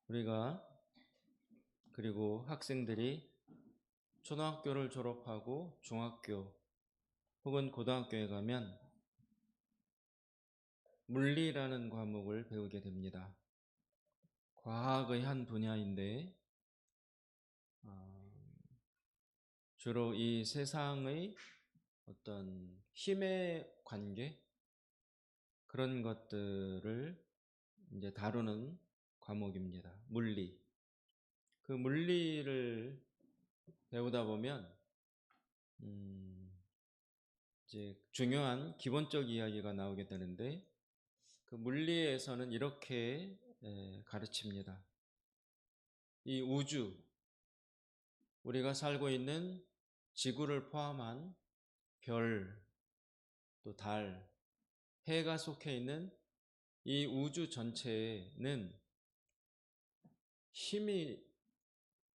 우리가 그리고 학생들이 초등학교를 졸업하고 중학교 혹은 고등학교에 가면 물리라는 과목을 배우게 됩니다. 과학의 한 분야인데 주로 이 세상의 어떤 힘의 관계 그런 것들을 이제 다루는 과목입니다. 물리. 그 물리를 배우다 보면 이제 중요한 기본적 이야기가 나오게 되는데 그 물리에서는 이렇게 가르칩니다. 이 우주, 우리가 살고 있는 지구를 포함한 별, 또 달, 해가 속해 있는 이 우주 전체에는 힘이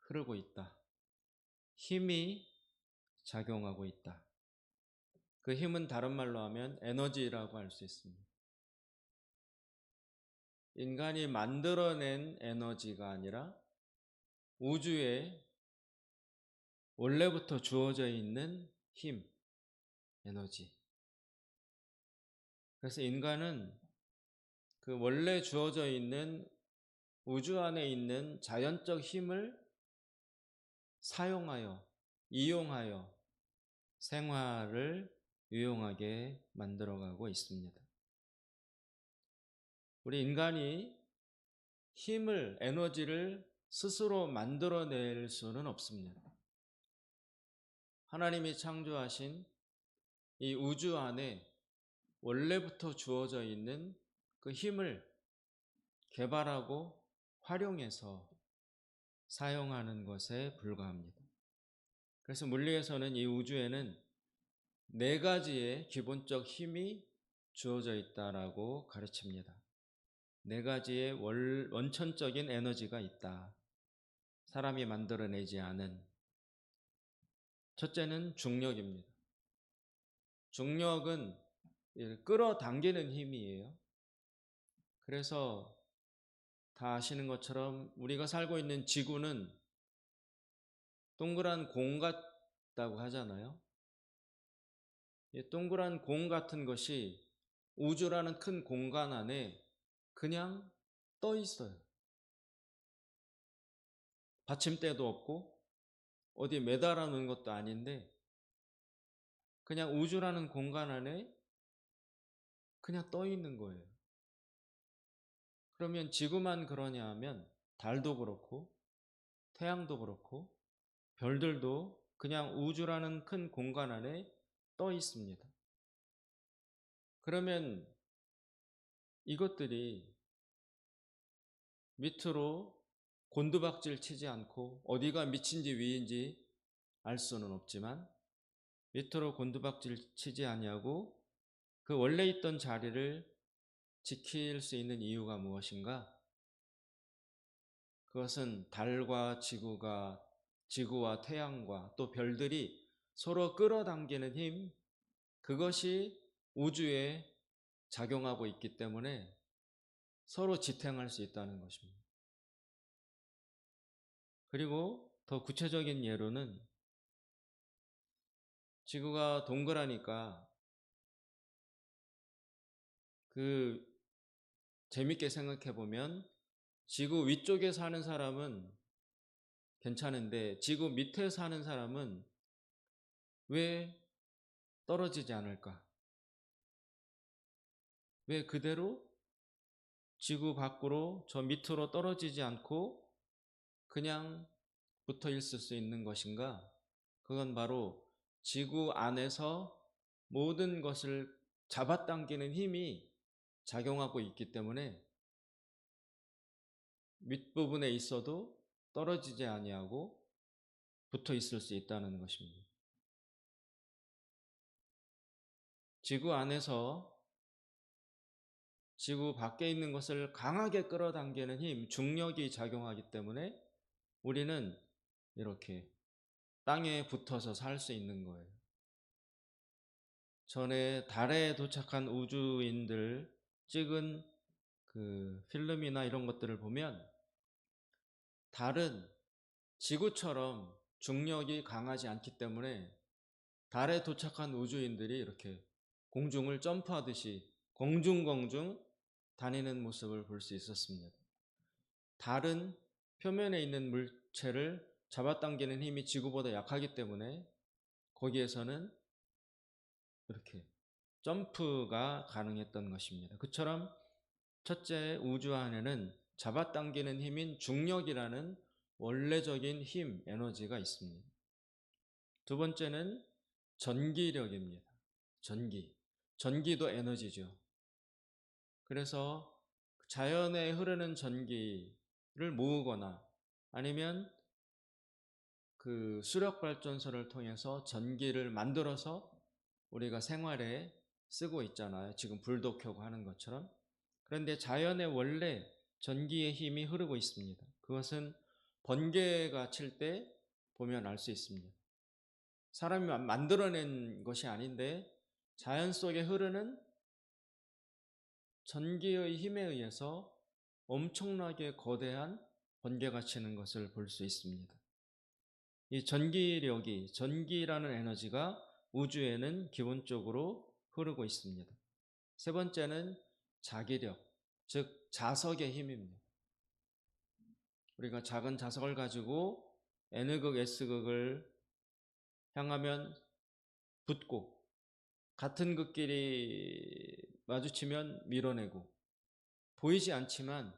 흐르고 있다. 힘이 작용하고 있다. 그 힘은 다른 말로 하면 에너지라고 할 수 있습니다. 인간이 만들어낸 에너지가 아니라 우주에 원래부터 주어져 있는 힘, 에너지. 그래서 인간은 그 원래 주어져 있는 우주 안에 있는 자연적 힘을 사용하여, 이용하여 생활을 유용하게 만들어가고 있습니다. 우리 인간이 힘을, 에너지를 스스로 만들어낼 수는 없습니다. 하나님이 창조하신 이 우주 안에 원래부터 주어져 있는 그 힘을 개발하고 활용해서 사용하는 것에 불과합니다. 그래서 물리에서는 이 우주에는 네 가지의 기본적 힘이 주어져 있다라고 가르칩니다. 네 가지의 원천적인 에너지가 있다. 사람이 만들어내지 않은. 첫째는 중력입니다. 중력은 끌어당기는 힘이에요. 그래서 다 아시는 것처럼 우리가 살고 있는 지구는 동그란 공 같다고 하잖아요. 이 동그란 공 같은 것이 우주라는 큰 공간 안에 그냥 떠 있어요. 받침대도 없고 어디 매달아 놓은 것도 아닌데 그냥 우주라는 공간 안에 그냥 떠 있는 거예요. 그러면 지구만 그러냐 하면 달도 그렇고 태양도 그렇고 별들도 그냥 우주라는 큰 공간 안에 떠 있습니다. 그러면 이것들이 밑으로 곤두박질 치지 않고 어디가 밑인지 위인지 알 수는 없지만 밑으로 곤두박질 치지 아니하고 그 원래 있던 자리를 지킬 수 있는 이유가 무엇인가? 그것은 달과 지구와 태양과 또 별들이 서로 끌어당기는 힘, 그것이 우주에 작용하고 있기 때문에 서로 지탱할 수 있다는 것입니다. 그리고 더 구체적인 예로는 지구가 동그라니까 그 재밌게 생각해 보면 지구 위쪽에 사는 사람은 괜찮은데 지구 밑에 사는 사람은 왜 떨어지지 않을까? 왜 그대로 지구 밖으로 저 밑으로 떨어지지 않고 그냥 붙어 있을 수 있는 것인가? 그건 바로 지구 안에서 모든 것을 잡아당기는 힘이 작용하고 있기 때문에 밑부분에 있어도 떨어지지 아니하고 붙어 있을 수 있다는 것입니다. 지구 안에서 지구 밖에 있는 것을 강하게 끌어당기는 힘, 중력이 작용하기 때문에 우리는 이렇게 땅에 붙어서 살 수 있는 거예요. 전에 달에 도착한 우주인들 찍은 그 필름이나 이런 것들을 보면 달은 지구처럼 중력이 강하지 않기 때문에 달에 도착한 우주인들이 이렇게 공중을 점프하듯이 공중공중 다니는 모습을 볼 수 있었습니다. 달은 표면에 있는 물체를 잡아당기는 힘이 지구보다 약하기 때문에 거기에서는 이렇게 점프가 가능했던 것입니다. 그처럼 첫째, 우주 안에는 잡아당기는 힘인 중력이라는 원래적인 힘, 에너지가 있습니다. 두 번째는 전기력입니다. 전기도 에너지죠. 그래서 자연에 흐르는 전기를 모으거나 아니면 그 수력 발전소를 통해서 전기를 만들어서 우리가 생활에 쓰고 있잖아요. 지금 불도 켜고 하는 것처럼. 그런데 자연에 원래 전기의 힘이 흐르고 있습니다. 그것은 번개가 칠 때 보면 알 수 있습니다. 사람이 만들어낸 것이 아닌데 자연 속에 흐르는 전기의 힘에 의해서 엄청나게 거대한 번개가 치는 것을 볼 수 있습니다. 이 전기라는 에너지가 우주에는 기본적으로 흐르고 있습니다. 세 번째는 자기력, 즉 자석의 힘입니다. 우리가 작은 자석을 가지고 N극, S극을 향하면 붙고 같은 극끼리 마주치면 밀어내고 보이지 않지만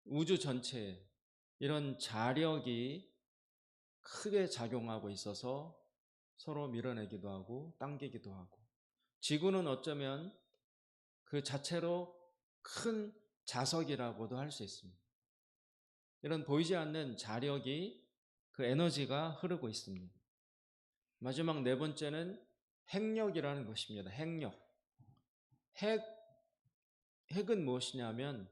우주 전체에 이런 자력이 크게 작용하고 있어서 서로 밀어내기도 하고 당기기도 하고 지구는 어쩌면 그 자체로 큰 자석이라고도 할 수 있습니다. 이런 보이지 않는 자력이 그 에너지가 흐르고 있습니다. 마지막 네 번째는 핵력이라는 것입니다. 핵은 무엇이냐면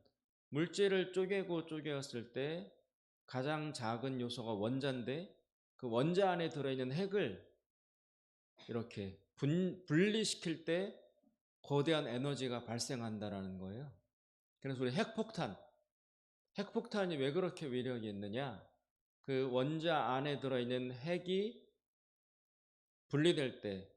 물질을 쪼개고 쪼개었을 때 가장 작은 요소가 원자인데 그 원자 안에 들어있는 핵을 이렇게 분리시킬 때 거대한 에너지가 발생한다라는 거예요. 그래서 우리 핵폭탄이 왜 그렇게 위력이 있느냐? 그 원자 안에 들어있는 핵이 분리될 때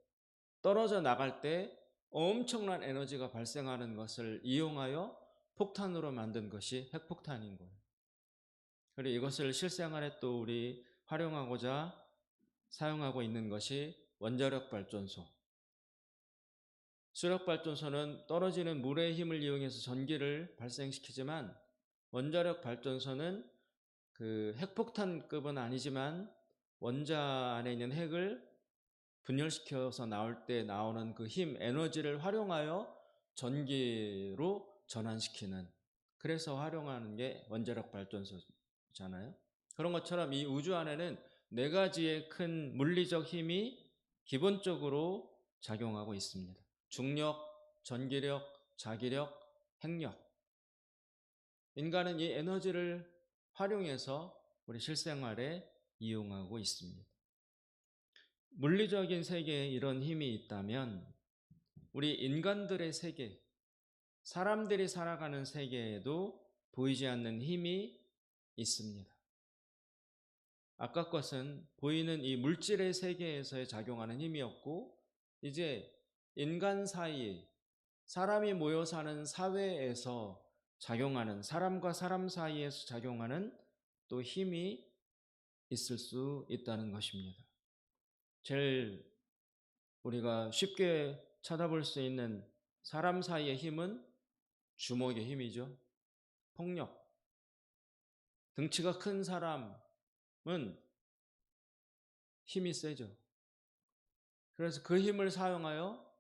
떨어져 나갈 때 엄청난 에너지가 발생하는 것을 이용하여 폭탄으로 만든 것이 핵폭탄인 거예요. 그리고 이것을 실생활에 또 우리 활용하고자 사용하고 있는 것이 원자력 발전소. 수력 발전소는 떨어지는 물의 힘을 이용해서 전기를 발생시키지만 원자력 발전소는 그 핵폭탄급은 아니지만 원자 안에 있는 핵을 분열시켜서 나올 때 나오는 그 힘, 에너지를 활용하여 전기로 전환시키는, 그래서 활용하는 게 원자력 발전소잖아요. 그런 것처럼 이 우주 안에는 네 가지의 큰 물리적 힘이 기본적으로 작용하고 있습니다. 중력, 전기력, 자기력, 핵력. 인간은 이 에너지를 활용해서 우리 실생활에 이용하고 있습니다. 물리적인 세계에 이런 힘이 있다면 우리 인간들의 세계, 사람들이 살아가는 세계에도 보이지 않는 힘이 있습니다. 아까 것은 보이는 이 물질의 세계에서의 작용하는 힘이었고, 이제 인간 사이, 사람이 모여 사는 사회에서 작용하는, 사람과 사람 사이에서 작용하는 또 힘이 있을 수 있다는 것입니다. 제일 우리가 쉽게 찾아볼 수 있는 사람 사이의 힘은 주먹의 힘이죠. 폭력. 등치가 큰 사람은 힘이 세죠. 그래서 그 힘을 사용하여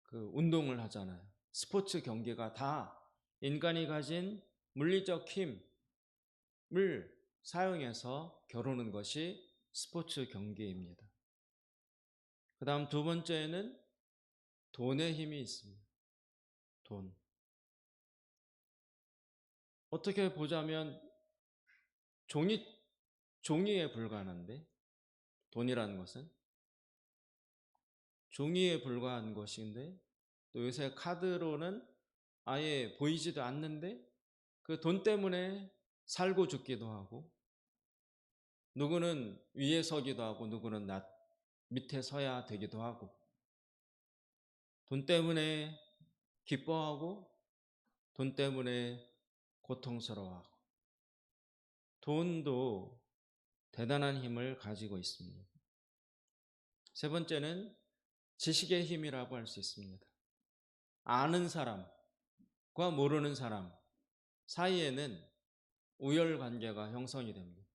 그 운동을 하잖아요. 스포츠 경기가 다 인간이 가진 물리적 힘을 사용해서 겨루는 것이 스포츠 경기입니다. 그 다음 두 번째는 돈의 힘이 있습니다. 돈. 어떻게 보자면 종이에 불과한데, 돈이라는 것은 종이에 불과한 것인데, 또 요새 카드로는 아예 보이지도 않는데 그 돈 때문에 살고 죽기도 하고, 누구는 위에 서기도 하고, 누구는 밑에 서야 되기도 하고, 돈 때문에 기뻐하고, 돈 때문에 고통스러워하고, 돈도 대단한 힘을 가지고 있습니다. 세 번째는 지식의 힘이라고 할 수 있습니다. 아는 사람과 모르는 사람 사이에는 우열 관계가 형성이 됩니다.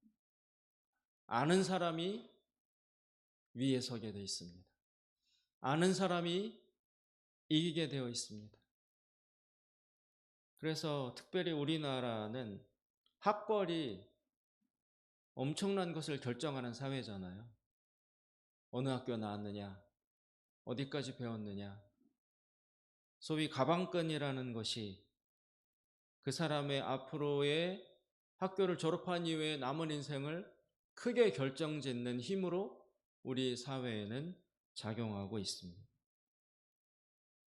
아는 사람이 위에 서게 되어 있습니다. 아는 사람이 이기게 되어 있습니다. 그래서 특별히 우리나라는 학벌이 엄청난 것을 결정하는 사회잖아요. 어느 학교 나왔느냐, 어디까지 배웠느냐, 소위 가방끈이라는 것이 그 사람의 앞으로의 학교를 졸업한 이후에 남은 인생을 크게 결정짓는 힘으로 우리 사회에는 작용하고 있습니다.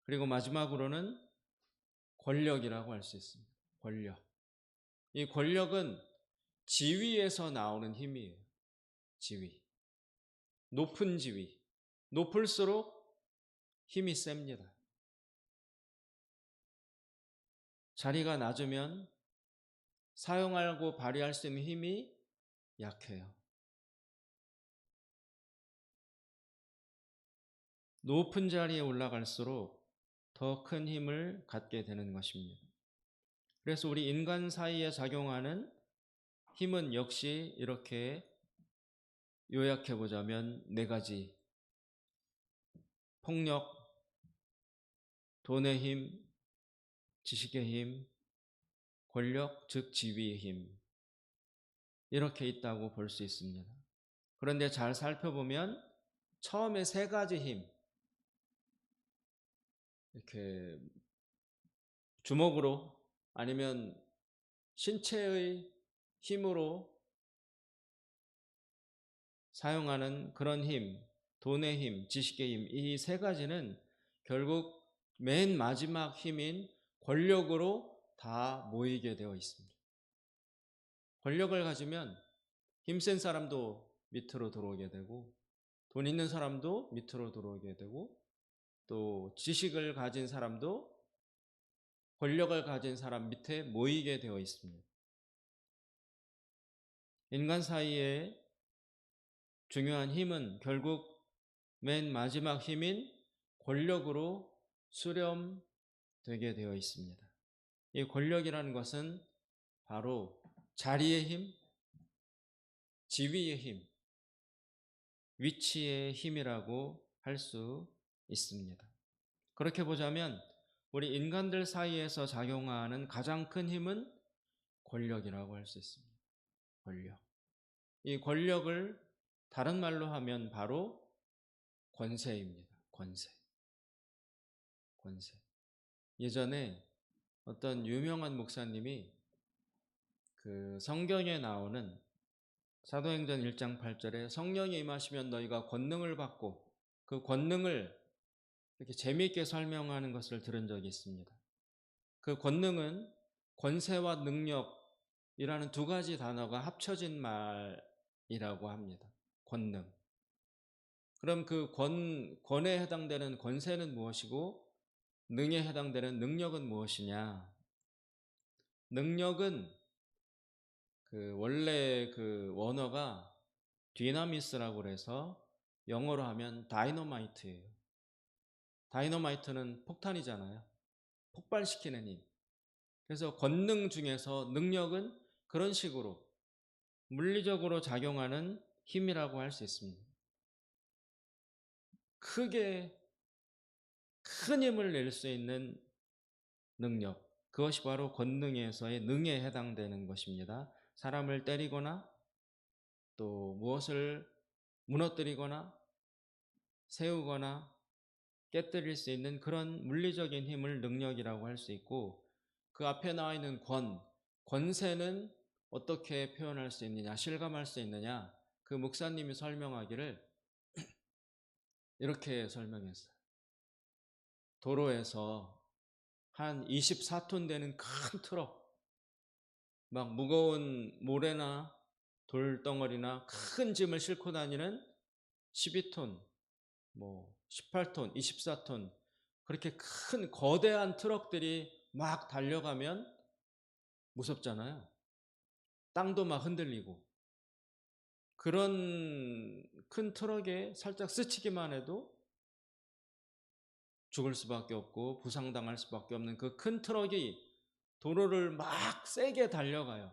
그리고 마지막으로는 권력이라고 할 수 있습니다. 권력. 이 권력은 지위에서 나오는 힘이에요. 지위. 높은 지위. 높을수록 힘이 셉니다. 자리가 낮으면 사용하고 발휘할 수 있는 힘이 약해요. 높은 자리에 올라갈수록 더 큰 힘을 갖게 되는 것입니다. 그래서 우리 인간 사이에 작용하는 힘은 역시 이렇게 요약해 보자면 네 가지. 폭력, 돈의 힘, 지식의 힘, 권력, 즉 지위의 힘. 이렇게 있다고 볼 수 있습니다. 그런데 잘 살펴보면 처음에 세 가지 힘, 이렇게 주먹으로 아니면 신체의 힘으로 사용하는 그런 힘, 돈의 힘, 지식의 힘, 이 세 가지는 결국 맨 마지막 힘인 권력으로 다 모이게 되어 있습니다. 권력을 가지면 힘센 사람도 밑으로 들어오게 되고, 돈 있는 사람도 밑으로 들어오게 되고, 또 지식을 가진 사람도 권력을 가진 사람 밑에 모이게 되어 있습니다. 인간 사이에 중요한 힘은 결국 맨 마지막 힘인 권력으로 수렴되게 되어 있습니다. 이 권력이라는 것은 바로 자리의 힘, 지위의 힘, 위치의 힘이라고 할 수 있습니다. 그렇게 보자면 우리 인간들 사이에서 작용하는 가장 큰 힘은 권력이라고 할 수 있습니다. 권력. 이 권력을 다른 말로 하면 바로 권세입니다. 권세. 권세. 예전에 어떤 유명한 목사님이 그 성경에 나오는 사도행전 1장 8절에 성령이 임하시면 너희가 권능을 받고, 그 권능을 이렇게 재미있게 설명하는 것을 들은 적이 있습니다. 그 권능은 권세와 능력이라는 두 가지 단어가 합쳐진 말이라고 합니다. 권능. 그럼 그 권에 해당되는 권세는 무엇이고 능에 해당되는 능력은 무엇이냐? 능력은 그 원래 그 원어가 디나미스라고 그래서 영어로 하면 다이너마이트예요. 다이너마이트는 폭탄이잖아요. 폭발시키는 힘. 그래서 권능 중에서 능력은 그런 식으로 물리적으로 작용하는 힘이라고 할 수 있습니다. 크게 큰 힘을 낼 수 있는 능력, 그것이 바로 권능에서의 능에 해당되는 것입니다. 사람을 때리거나 또 무엇을 무너뜨리거나 세우거나 깨뜨릴 수 있는 그런 물리적인 힘을 능력이라고 할 수 있고, 그 앞에 나와 있는 권세는 어떻게 표현할 수 있느냐, 실감할 수 있느냐, 그 목사님이 설명하기를 이렇게 설명했어요. 도로에서 한 24톤 되는 큰 트럭, 막 무거운 모래나 돌덩어리나 큰 짐을 싣고 다니는 12톤, 뭐 18톤, 24톤 그렇게 큰 거대한 트럭들이 막 달려가면 무섭잖아요. 땅도 막 흔들리고. 그런 큰 트럭에 살짝 스치기만 해도 죽을 수밖에 없고 부상당할 수밖에 없는 그 큰 트럭이 도로를 막 세게 달려가요.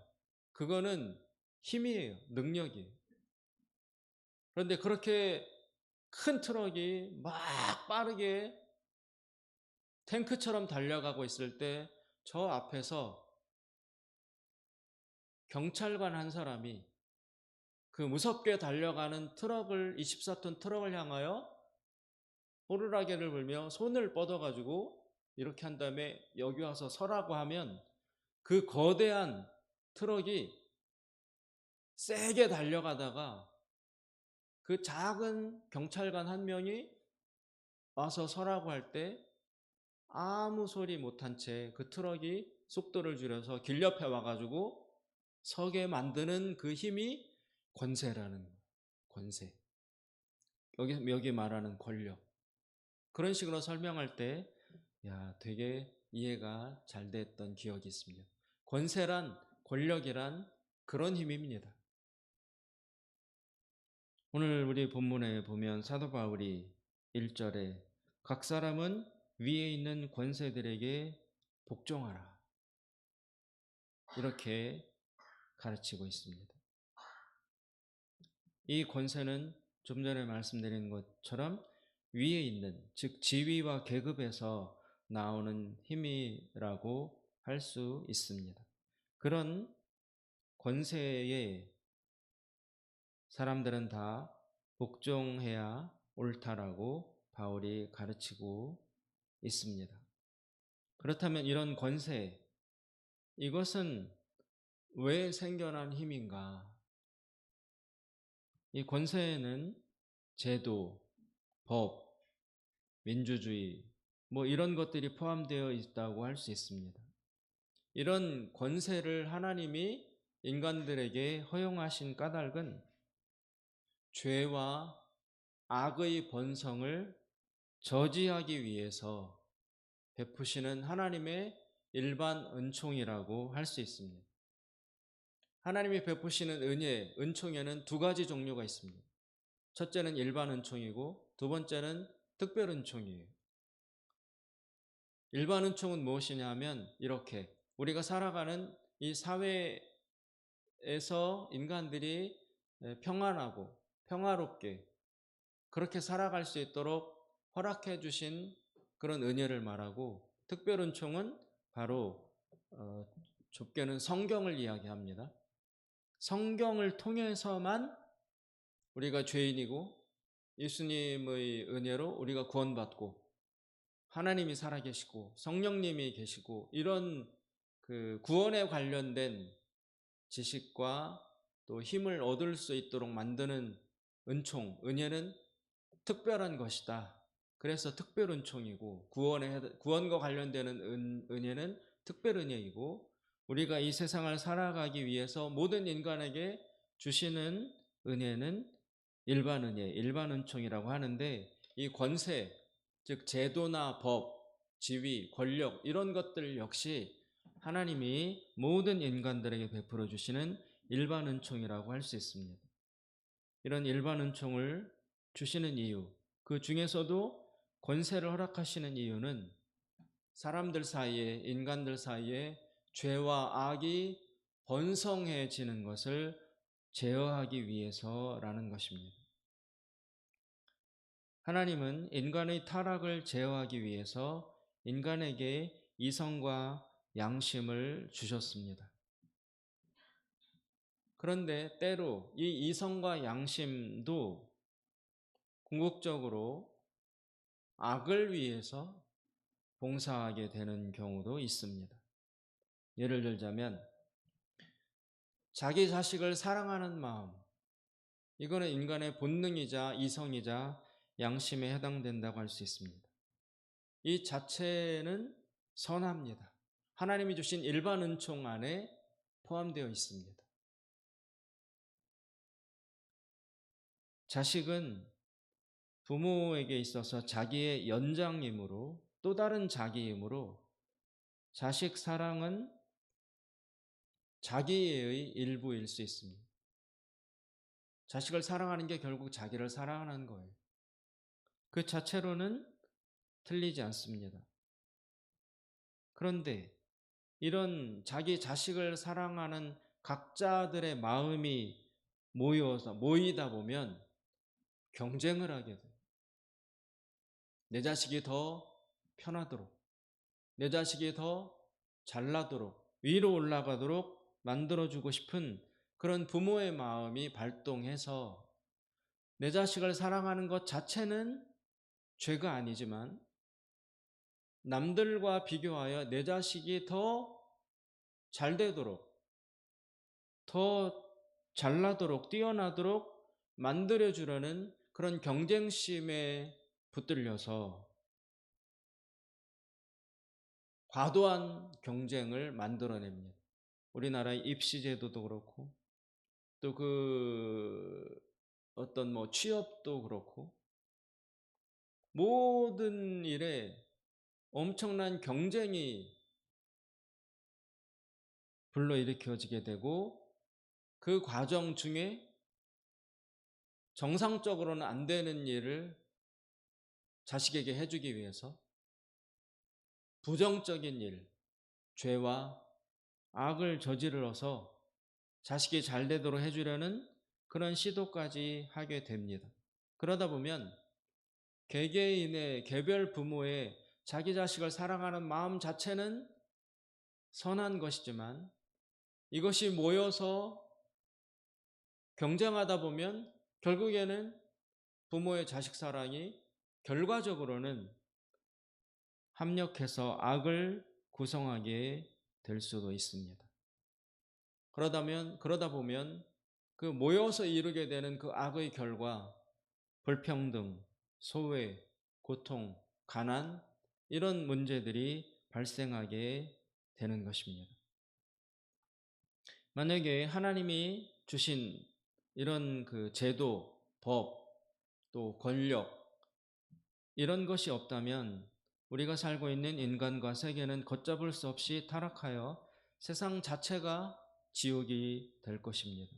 그거는 힘이에요. 능력이에요. 그런데 그렇게 큰 트럭이 막 빠르게 탱크처럼 달려가고 있을 때 저 앞에서 경찰관 한 사람이 그 무섭게 달려가는 트럭을 24톤 트럭을 향하여 호루라기를 불며 손을 뻗어가지고 이렇게 한 다음에 여기 와서 서라고 하면 그 거대한 트럭이 세게 달려가다가 그 작은 경찰관 한 명이 와서 서라고 할 때 아무 소리 못한 채 그 트럭이 속도를 줄여서 길 옆에 와가지고 서게 만드는 그 힘이 권세라는 거예요. 권세. 여기 말하는 권력. 그런 식으로 설명할 때, 야, 되게 이해가 잘 됐던 기억이 있습니다. 권세란, 권력이란 그런 힘입니다. 오늘 우리 본문에 보면 사도 바울이 1절에 각 사람은 위에 있는 권세들에게 복종하라. 이렇게 가르치고 있습니다. 이 권세는 좀 전에 말씀드린 것처럼 위에 있는, 즉 지위와 계급에서 나오는 힘이라고 할 수 있습니다. 그런 권세에 사람들은 다 복종해야 옳다라고 바울이 가르치고 있습니다. 그렇다면 이런 권세, 이것은 왜 생겨난 힘인가? 이 권세에는 제도, 법, 민주주의, 뭐 이런 것들이 포함되어 있다고 할 수 있습니다. 이런 권세를 하나님이 인간들에게 허용하신 까닭은 죄와 악의 번성을 저지하기 위해서 베푸시는 하나님의 일반 은총이라고 할 수 있습니다. 하나님이 베푸시는 은혜, 은총에는 두 가지 종류가 있습니다. 첫째는 일반 은총이고 두 번째는 특별 은총이에요. 일반 은총은 무엇이냐 하면 이렇게 우리가 살아가는 이 사회에서 인간들이 평안하고 평화롭게 그렇게 살아갈 수 있도록 허락해 주신 그런 은혜를 말하고, 특별 은총은 바로 좁게는 성경을 이야기합니다. 성경을 통해서만 우리가 죄인이고 예수님의 은혜로 우리가 구원받고 하나님이 살아계시고 성령님이 계시고 이런 그 구원에 관련된 지식과 또 힘을 얻을 수 있도록 만드는 은총, 은혜는 특별한 것이다. 그래서 특별 은총이고 구원과 관련되는 은혜는 특별 은혜이고, 우리가 이 세상을 살아가기 위해서 모든 인간에게 주시는 은혜는 일반 은혜, 일반 은총이라고 하는데, 이 권세, 즉 제도나 법, 지위, 권력 이런 것들 역시 하나님이 모든 인간들에게 베풀어 주시는 일반 은총이라고 할 수 있습니다. 이런 일반 은총을 주시는 이유, 그 중에서도 권세를 허락하시는 이유는 사람들 사이에, 인간들 사이에 죄와 악이 번성해지는 것을 제어하기 위해서라는 것입니다. 하나님은 인간의 타락을 제어하기 위해서 인간에게 이성과 양심을 주셨습니다. 그런데 때로 이 이성과 양심도 궁극적으로 악을 위해서 봉사하게 되는 경우도 있습니다. 예를 들자면 자기 자식을 사랑하는 마음, 이거는 인간의 본능이자 이성이자 양심에 해당된다고 할 수 있습니다. 이 자체는 선합니다. 하나님이 주신 일반 은총 안에 포함되어 있습니다. 자식은 부모에게 있어서 자기의 연장이므로, 또 다른 자기이므로 자식 사랑은 자기의 일부일 수 있습니다. 자식을 사랑하는 게 결국 자기를 사랑하는 거예요. 그 자체로는 틀리지 않습니다. 그런데 이런 자기 자식을 사랑하는 각자들의 마음이 모이다 보면 경쟁을 하게 돼요. 내 자식이 더 편하도록, 내 자식이 더 잘나도록, 위로 올라가도록 만들어주고 싶은 그런 부모의 마음이 발동해서 내 자식을 사랑하는 것 자체는 죄가 아니지만 남들과 비교하여 내 자식이 더 잘되도록, 더 잘나도록, 뛰어나도록 만들어주려는 그런 경쟁심에 붙들려서 과도한 경쟁을 만들어냅니다. 우리나라의 입시제도도 그렇고, 또 어떤 취업도 그렇고, 모든 일에 엄청난 경쟁이 불러일으켜지게 되고, 그 과정 중에 정상적으로는 안 되는 일을 자식에게 해주기 위해서 부정적인 일, 죄와 악을 저질러서 자식이 잘 되도록 해주려는 그런 시도까지 하게 됩니다. 그러다 보면 개개인의 개별 부모의 자기 자식을 사랑하는 마음 자체는 선한 것이지만 이것이 모여서 경쟁하다 보면 결국에는 부모의 자식 사랑이 결과적으로는 합력해서 악을 구성하게 될 수도 있습니다. 그러다 보면 그 모여서 이루게 되는 그 악의 결과, 불평등, 소외, 고통, 가난, 이런 문제들이 발생하게 되는 것입니다. 만약에 하나님이 주신 이런 제도, 법, 또 권력, 이런 것이 없다면 우리가 살고 있는 인간과 세계는 걷잡을 수 없이 타락하여 세상 자체가 지옥이 될 것입니다.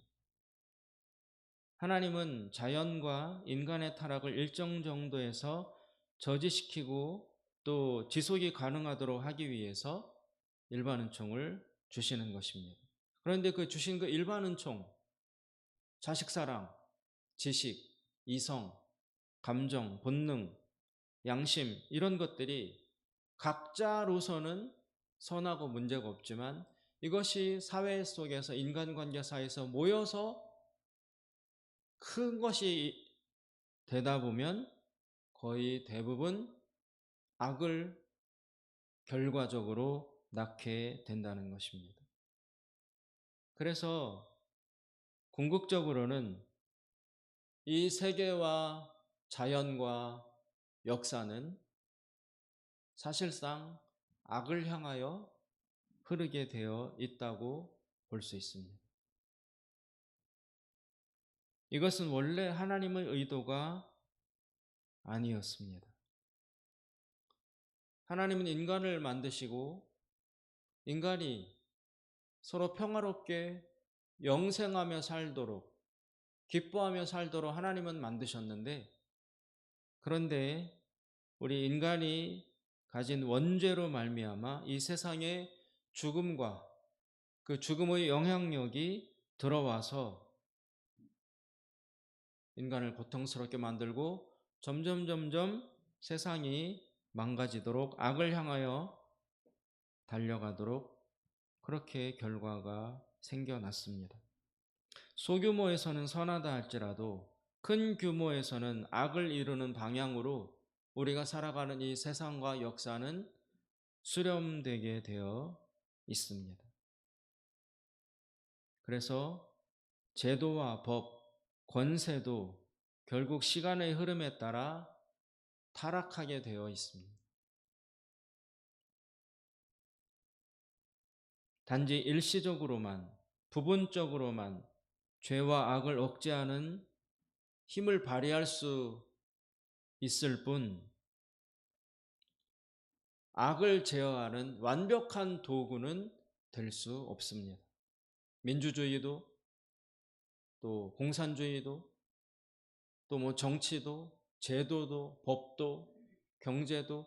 하나님은 자연과 인간의 타락을 일정 정도에서 저지시키고 또 지속이 가능하도록 하기 위해서 일반은총을 주시는 것입니다. 그런데 주신 그 일반은총, 자식사랑, 지식, 이성, 감정, 본능, 양심, 이런 것들이 각자로서는 선하고 문제가 없지만 이것이 사회 속에서, 인간관계 사이에서 모여서 큰 것이 되다 보면 거의 대부분 악을 결과적으로 낳게 된다는 것입니다. 그래서 궁극적으로는 이 세계와 자연과 역사는 사실상 악을 향하여 흐르게 되어 있다고 볼 수 있습니다. 이것은 원래 하나님의 의도가 아니었습니다. 하나님은 인간을 만드시고 인간이 서로 평화롭게 영생하며 살도록, 기뻐하며 살도록 하나님은 만드셨는데, 그런데 우리 인간이 가진 원죄로 말미암아 이 세상에 죽음과 그 죽음의 영향력이 들어와서 인간을 고통스럽게 만들고 점점 세상이 망가지도록, 악을 향하여 달려가도록 그렇게 결과가 생겨났습니다. 소규모에서는 선하다 할지라도 큰 규모에서는 악을 이루는 방향으로 우리가 살아가는 이 세상과 역사는 수렴되게 되어 있습니다. 그래서 제도와 법, 권세도 결국 시간의 흐름에 따라 타락하게 되어 있습니다. 단지 일시적으로만 부분적으로만 죄와 악을 억제하는 힘을 발휘할 수 있을 뿐 악을 제어하는 완벽한 도구는 될 수 없습니다. 민주주의도 또 공산주의도 또 뭐 정치도 제도도 법도 경제도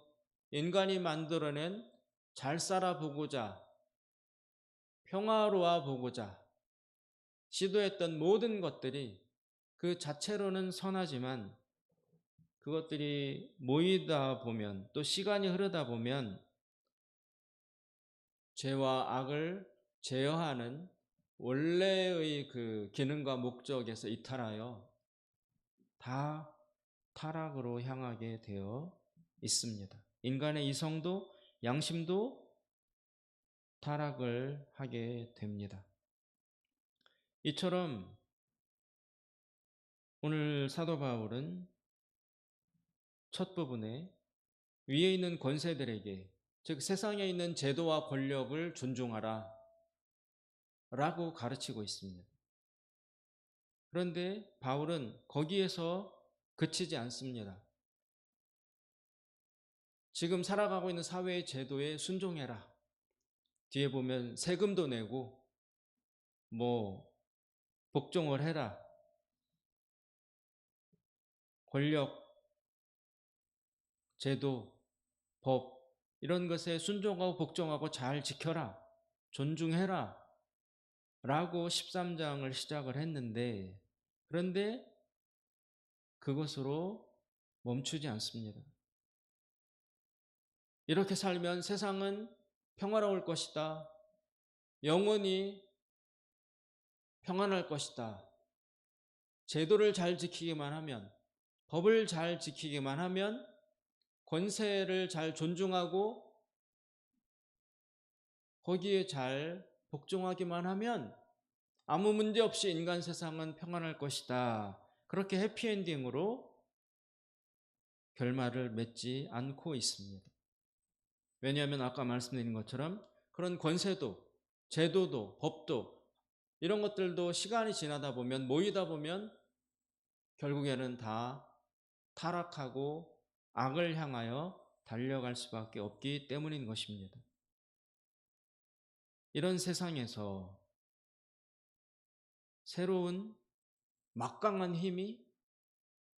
인간이 만들어낸 잘 살아보고자 평화로워 보고자 시도했던 모든 것들이 그 자체로는 선하지만 그것들이 모이다 보면 또 시간이 흐르다 보면 죄와 악을 제어하는 원래의 그 기능과 목적에서 이탈하여 다 타락으로 향하게 되어 있습니다. 인간의 이성도 양심도 타락을 하게 됩니다. 이처럼 오늘 사도 바울은 첫 부분에 위에 있는 권세들에게 즉 세상에 있는 제도와 권력을 존중하라 라고 가르치고 있습니다. 그런데 바울은 거기에서 그치지 않습니다. 지금 살아가고 있는 사회의 제도에 순종해라. 뒤에 보면 세금도 내고 뭐 복종을 해라. 권력, 제도, 법 이런 것에 순종하고 복종하고 잘 지켜라. 존중해라. 라고 13장을 시작을 했는데 그런데 그것으로 멈추지 않습니다. 이렇게 살면 세상은 평화로울 것이다. 영원히 평안할 것이다. 제도를 잘 지키기만 하면, 법을 잘 지키기만 하면, 권세를 잘 존중하고 거기에 잘 복종하기만 하면 아무 문제 없이 인간 세상은 평안할 것이다. 그렇게 해피엔딩으로 결말을 맺지 않고 있습니다. 왜냐하면 아까 말씀드린 것처럼 그런 권세도, 제도도, 법도 이런 것들도 시간이 지나다 보면 모이다 보면 결국에는 다 타락하고 악을 향하여 달려갈 수밖에 없기 때문인 것입니다. 이런 세상에서 새로운 막강한 힘이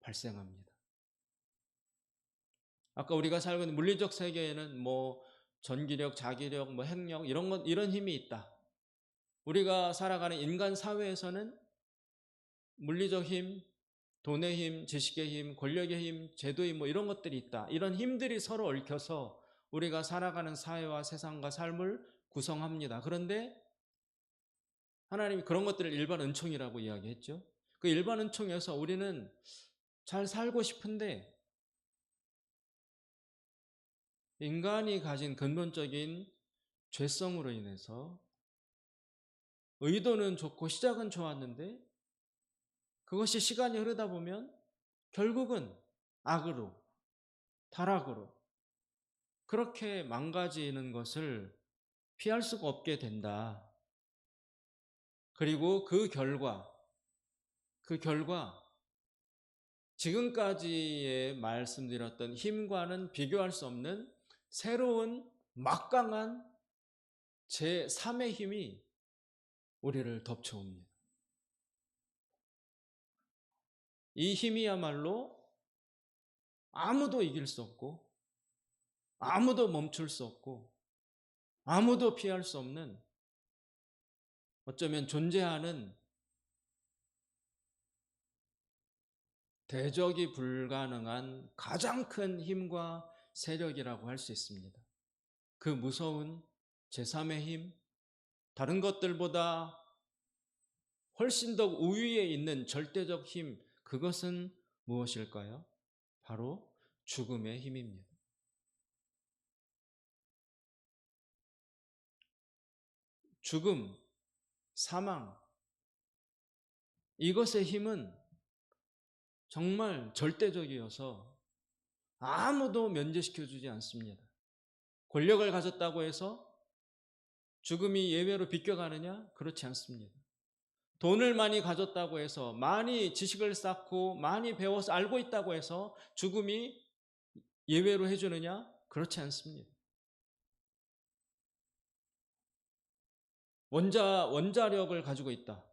발생합니다. 아까 우리가 살고 있는 물리적 세계에는 뭐 전기력, 자기력, 뭐 핵력 이런 힘이 있다. 우리가 살아가는 인간 사회에서는 물리적 힘, 돈의 힘, 지식의 힘, 권력의 힘, 제도의 힘 뭐 이런 것들이 있다. 이런 힘들이 서로 얽혀서 우리가 살아가는 사회와 세상과 삶을 구성합니다. 그런데 하나님이 그런 것들을 일반 은총이라고 이야기했죠. 그 일반 은총에서 우리는 잘 살고 싶은데 인간이 가진 근본적인 죄성으로 인해서 의도는 좋고 시작은 좋았는데 그것이 시간이 흐르다 보면 결국은 악으로, 타락으로 그렇게 망가지는 것을 피할 수가 없게 된다. 그리고 그 결과 지금까지의 말씀드렸던 힘과는 비교할 수 없는 새로운 막강한 제3의 힘이 우리를 덮쳐옵니다. 이 힘이야말로 아무도 이길 수 없고 아무도 멈출 수 없고 아무도 피할 수 없는 어쩌면 존재하는 대적이 불가능한 가장 큰 힘과 세력이라고 할 수 있습니다. 그 무서운 제3의 힘, 다른 것들보다 훨씬 더 우위에 있는 절대적 힘, 그것은 무엇일까요? 바로 죽음의 힘입니다. 죽음, 사망, 이것의 힘은 정말 절대적이어서 아무도 면제시켜주지 않습니다. 권력을 가졌다고 해서 죽음이 예외로 비껴가느냐? 그렇지 않습니다. 돈을 많이 가졌다고 해서, 많이 지식을 쌓고 많이 배워서 알고 있다고 해서 죽음이 예외로 해주느냐? 그렇지 않습니다. 원자력을 가지고 있다.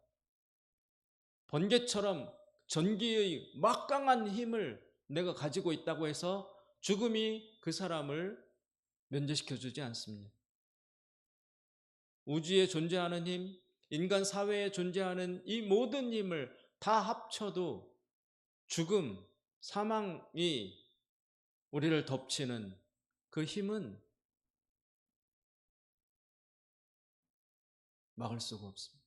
번개처럼 전기의 막강한 힘을 내가 가지고 있다고 해서 죽음이 그 사람을 면제시켜 주지 않습니다. 우주에 존재하는 힘, 인간 사회에 존재하는 이 모든 힘을 다 합쳐도 죽음, 사망이 우리를 덮치는 그 힘은 막을 수가 없습니다.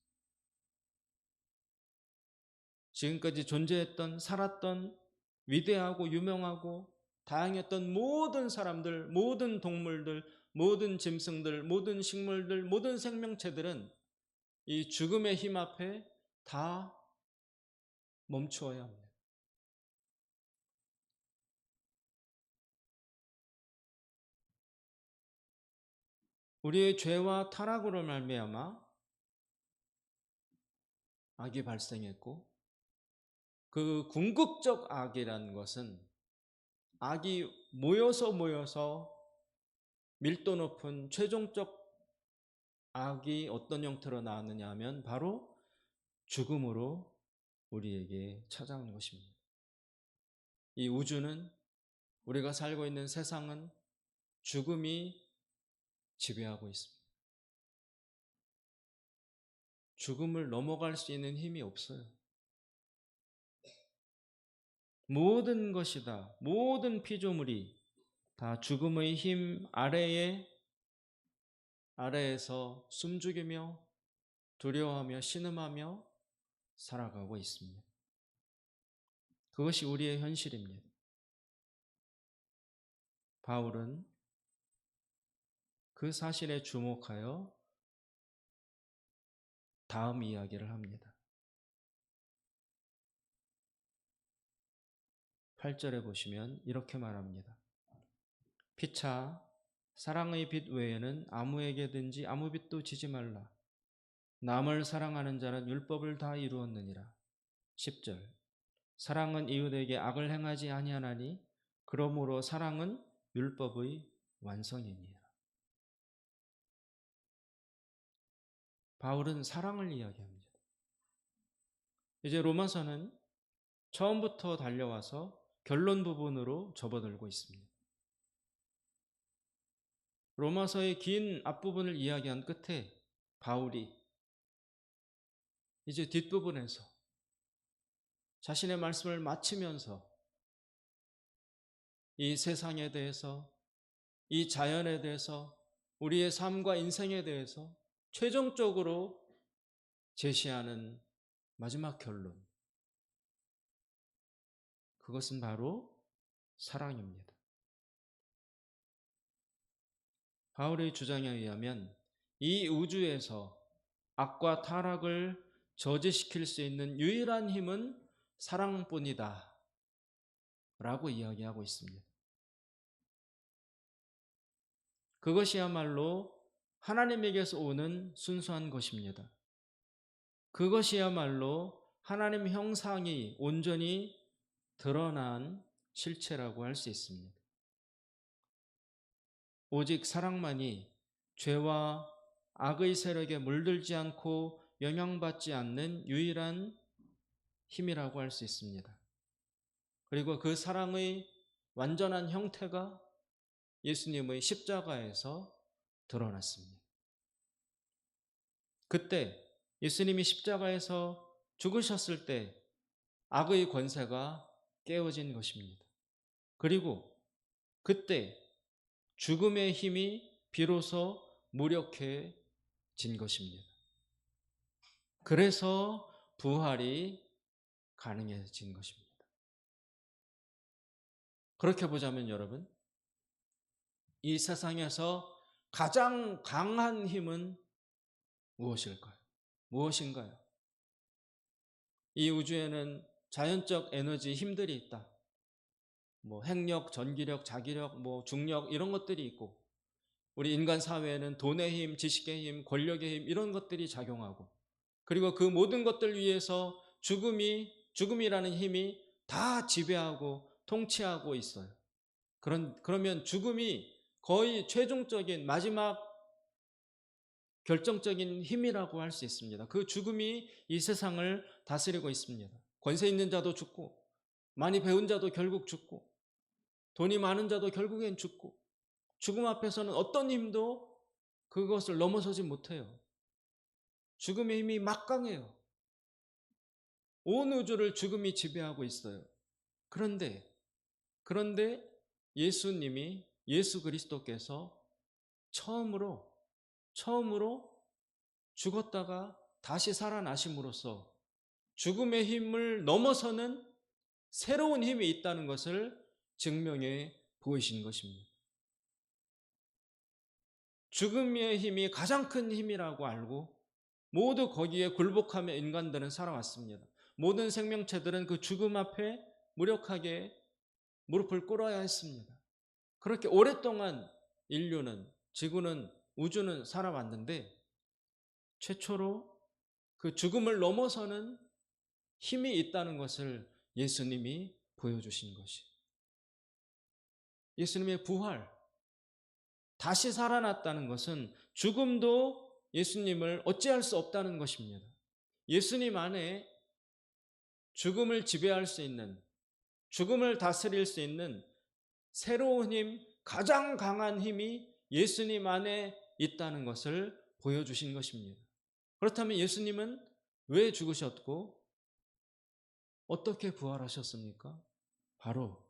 지금까지 존재했던, 살았던 위대하고 유명하고 다양했던 모든 사람들, 모든 동물들, 모든 짐승들, 모든 식물들, 모든 생명체들은 이 죽음의 힘 앞에 다 멈추어야 합니다. 우리의 죄와 타락으로 말미암아 악이 발생했고, 그 궁극적 악이라는 것은 악이 모여서 밀도 높은 최종적 악이 어떤 형태로 나왔느냐 하면 바로 죽음으로 우리에게 찾아온 것입니다. 이 우주는, 우리가 살고 있는 세상은 죽음이 지배하고 있습니다. 죽음을 넘어갈 수 있는 힘이 없어요. 모든 것이 다, 모든 피조물이 다 죽음의 힘 아래에서 숨죽이며 두려워하며 신음하며 살아가고 있습니다. 그것이 우리의 현실입니다. 바울은 그 사실에 주목하여 다음 이야기를 합니다. 8절에 보시면 이렇게 말합니다. 피차 사랑의 빛 외에는 아무에게든지 아무 빛도 지지 말라. 남을 사랑하는 자는 율법을 다 이루었느니라. 10절 사랑은 이웃에게 악을 행하지 아니하나니 그러므로 사랑은 율법의 완성이니라. 바울은 사랑을 이야기합니다. 이제 로마서는 처음부터 달려와서 결론 부분으로 접어들고 있습니다. 로마서의 긴 앞부분을 이야기한 끝에 바울이 이제 뒷부분에서 자신의 말씀을 마치면서 이 세상에 대해서, 이 자연에 대해서, 우리의 삶과 인생에 대해서 최종적으로 제시하는 마지막 결론, 그것은 바로 사랑입니다. 바울의 주장에 의하면 이 우주에서 악과 타락을 저지시킬 수 있는 유일한 힘은 사랑뿐이다 라고 이야기하고 있습니다. 그것이야말로 하나님에게서 오는 순수한 것입니다. 그것이야말로 하나님 형상이 온전히 드러난 실체라고 할 수 있습니다. 오직 사랑만이 죄와 악의 세력에 물들지 않고 영향받지 않는 유일한 힘이라고 할 수 있습니다. 그리고 그 사랑의 완전한 형태가 예수님의 십자가에서 드러났습니다. 그때 예수님이 십자가에서 죽으셨을 때 악의 권세가 깨어진 것입니다. 그리고 그때 죽음의 힘이 비로소 무력해진 것입니다. 그래서 부활이 가능해진 것입니다. 그렇게 보자면 여러분, 이 세상에서 가장 강한 힘은 무엇일까요? 무엇인가요? 이 우주에는 자연적 에너지 힘들이 있다. 핵력, 전기력, 자기력, 중력 이런 것들이 있고, 우리 인간 사회에는 돈의 힘, 지식의 힘, 권력의 힘 이런 것들이 작용하고, 그리고 그 모든 것들 위해서 죽음이라는 힘이 다 지배하고 통치하고 있어요. 그러면 죽음이 거의 최종적인 마지막 결정적인 힘이라고 할 수 있습니다. 그 죽음이 이 세상을 다스리고 있습니다. 권세 있는 자도 죽고, 많이 배운 자도 결국 죽고, 돈이 많은 자도 결국엔 죽고, 죽음 앞에서는 어떤 힘도 그것을 넘어서지 못해요. 죽음의 힘이 막강해요. 온 우주를 죽음이 지배하고 있어요. 그런데 예수 그리스도께서 처음으로 죽었다가 다시 살아나심으로써 죽음의 힘을 넘어서는 새로운 힘이 있다는 것을 증명해 보이신 것입니다. 죽음의 힘이 가장 큰 힘이라고 알고 모두 거기에 굴복하며 인간들은 살아왔습니다. 모든 생명체들은 그 죽음 앞에 무력하게 무릎을 꿇어야 했습니다. 그렇게 오랫동안 인류는, 지구는, 우주는 살아왔는데 최초로 그 죽음을 넘어서는 힘이 있다는 것을 예수님이 보여주신 것이, 예수님의 부활, 다시 살아났다는 것은 죽음도 예수님을 어찌할 수 없다는 것입니다. 예수님 안에 죽음을 지배할 수 있는, 죽음을 다스릴 수 있는 새로운 힘, 가장 강한 힘이 예수님 안에 있다는 것을 보여주신 것입니다. 그렇다면 예수님은 왜 죽으셨고 어떻게 부활하셨습니까? 바로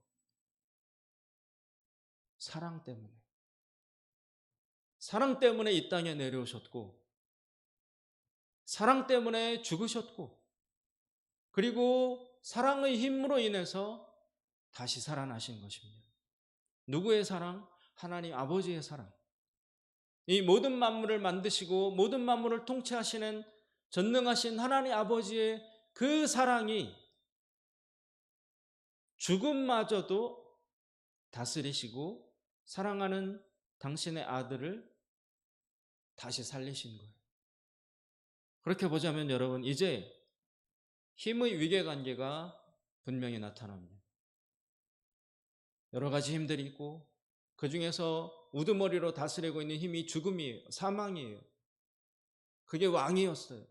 사랑 때문에. 사랑 때문에 이 땅에 내려오셨고, 사랑 때문에 죽으셨고, 그리고 사랑의 힘으로 인해서 다시 살아나신 것입니다. 누구의 사랑? 하나님 아버지의 사랑. 이 모든 만물을 만드시고 모든 만물을 통치하시는 전능하신 하나님 아버지의 그 사랑이 죽음마저도 다스리시고 사랑하는 당신의 아들을 다시 살리신 거예요. 그렇게 보자면 여러분, 이제 힘의 위계관계가 분명히 나타납니다. 여러 가지 힘들이 있고 그 중에서 우두머리로 다스리고 있는 힘이 죽음이에요. 사망이에요. 그게 왕이었어요.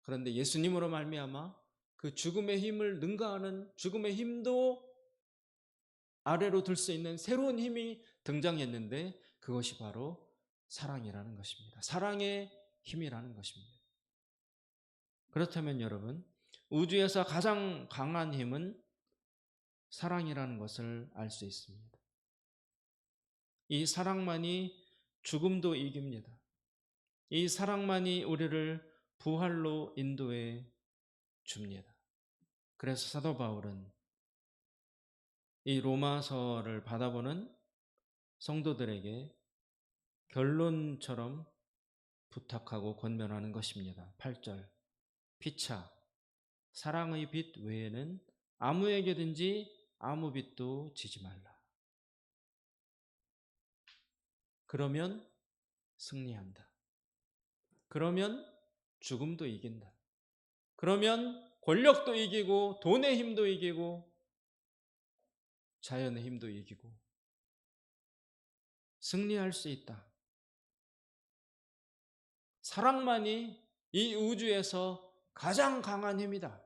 그런데 예수님으로 말미암아 그 죽음의 힘을 능가하는, 죽음의 힘도 아래로 들 수 있는 새로운 힘이 등장했는데 그것이 바로 사랑이라는 것입니다. 사랑의 힘이라는 것입니다. 그렇다면 여러분, 우주에서 가장 강한 힘은 사랑이라는 것을 알 수 있습니다. 이 사랑만이 죽음도 이깁니다. 이 사랑만이 우리를 부활로 인도해 줍니다. 그래서 사도 바울은 이 로마서를 받아보는 성도들에게 결론처럼 부탁하고 권면하는 것입니다. 8절, 피차 사랑의 빛 외에는 아무에게든지 아무 빛도 지지 말라. 그러면 승리한다. 그러면 죽음도 이긴다. 그러면 권력도 이기고 돈의 힘도 이기고 자연의 힘도 이기고 승리할 수 있다. 사랑만이 이 우주에서 가장 강한 힘이다.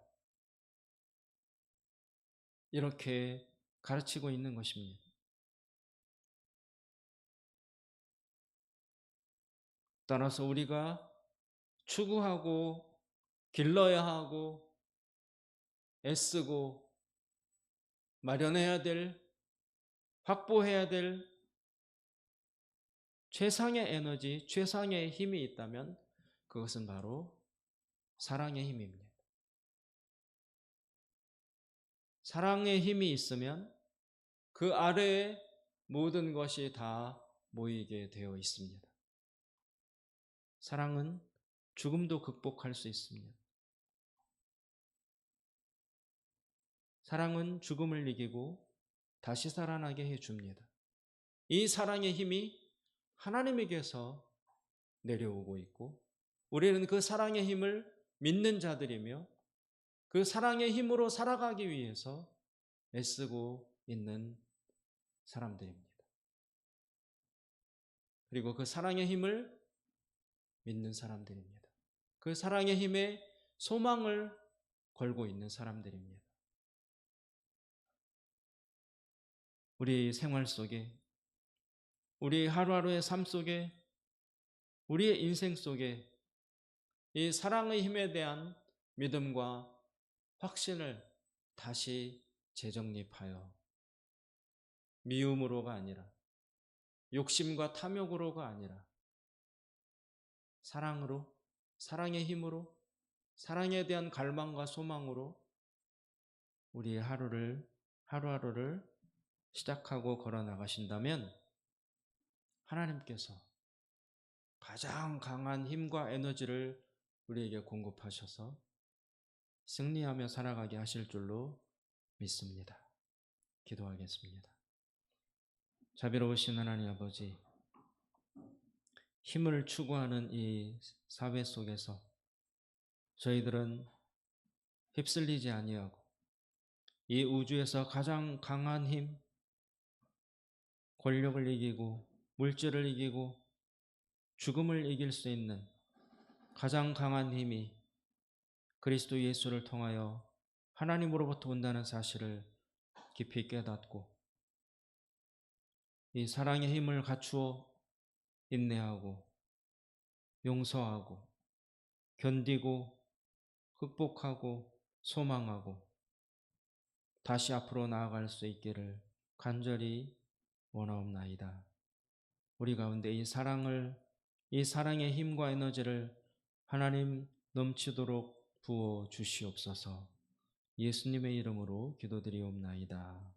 이렇게 가르치고 있는 것입니다. 따라서 우리가 추구하고 길러야 하고 애쓰고 마련해야 될, 확보해야 될 최상의 에너지, 최상의 힘이 있다면 그것은 바로 사랑의 힘입니다. 사랑의 힘이 있으면 그 아래에 모든 것이 다 모이게 되어 있습니다. 사랑은 죽음도 극복할 수 있습니다. 사랑은 죽음을 이기고 다시 살아나게 해줍니다. 이 사랑의 힘이 하나님에게서 내려오고 있고, 우리는 그 사랑의 힘을 믿는 자들이며 그 사랑의 힘으로 살아가기 위해서 애쓰고 있는 사람들입니다. 그리고 그 사랑의 힘을 믿는 사람들입니다. 그 사랑의 힘에 소망을 걸고 있는 사람들입니다. 우리 생활 속에, 우리 하루하루의 삶 속에, 우리의 인생 속에 이 사랑의 힘에 대한 믿음과 확신을 다시 재정립하여 미움으로가 아니라, 욕심과 탐욕으로가 아니라 사랑으로, 사랑의 힘으로, 사랑에 대한 갈망과 소망으로 우리의 하루하루를 시작하고 걸어 나가신다면 하나님께서 가장 강한 힘과 에너지를 우리에게 공급하셔서 승리하며 살아가게 하실 줄로 믿습니다. 기도하겠습니다. 자비로우신 하나님 아버지, 힘을 추구하는 이 사회 속에서 저희들은 휩쓸리지 아니하고 이 우주에서 가장 강한 힘, 권력을 이기고 물질을 이기고 죽음을 이길 수 있는 가장 강한 힘이 그리스도 예수를 통하여 하나님으로부터 온다는 사실을 깊이 깨닫고 이 사랑의 힘을 갖추어 인내하고 용서하고 견디고 극복하고 소망하고 다시 앞으로 나아갈 수 있기를 간절히 원하옵나이다. 우리 가운데 이 사랑의 힘과 에너지를 하나님 넘치도록 부어 주시옵소서. 예수님의 이름으로 기도드리옵나이다.